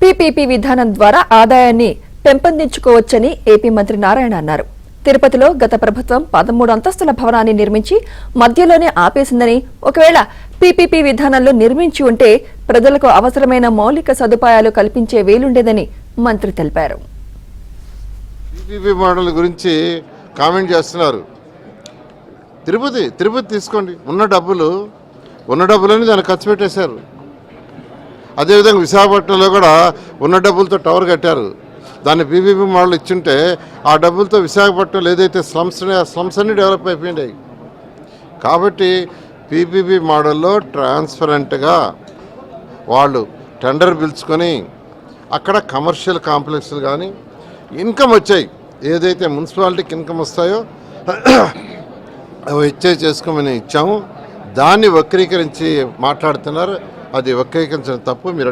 PPP విధానం ద్వారా ఆదాయాన్ని పెంపొందించుకోవచ్చని ఏపీ మంత్రి నారాయణ అన్నారు. తిరుపతిలో గత ప్రభుత్వం 13 అంతస్తుల భవనాన్ని నిర్మించి మధ్యలోనే ఆపేసిందని, ఒకవేళ పీపీపీ విధానంలో నిర్మించి ఉంటే ప్రజలకు అవసరమైన మౌలిక సదుపాయాలు కల్పించే వీలుండేదని మంత్రి తెలిపారు. పీపీపీ మోడల్ గురించి కామెంట్ చేస్తున్నారు. తిరుపతి తీసుకోండి, ఉన్న డబ్బులని దాన్ని ఖర్చు పెట్టేశారు. అదేవిధంగా విశాఖపట్నంలో కూడా ఉన్న డబ్బులతో టవర్ కట్టారు. దాన్ని పీపీపీ మోడల్ ఇచ్చుంటే ఆ డబ్బులతో విశాఖపట్నంలో ఏదైతే స్లమ్స్ అన్నీ డెవలప్ అయిపోయినాయి. కాబట్టి పీపీపీ మోడల్లో ట్రాన్స్పరెంట్గా వాళ్ళు టెండర్ పిలుచుకొని అక్కడ కమర్షియల్ కాంప్లెక్స్లు కానీ ఇన్కమ్ వచ్చాయి, ఏదైతే మున్సిపాలిటీకి ఇన్కమ్ వస్తాయో అవి చేసుకోమని ఇచ్చాము. దాన్ని వక్రీకరించి మాట్లాడుతున్నారు. అది వక్రీకరించిన తప్పు. మీరు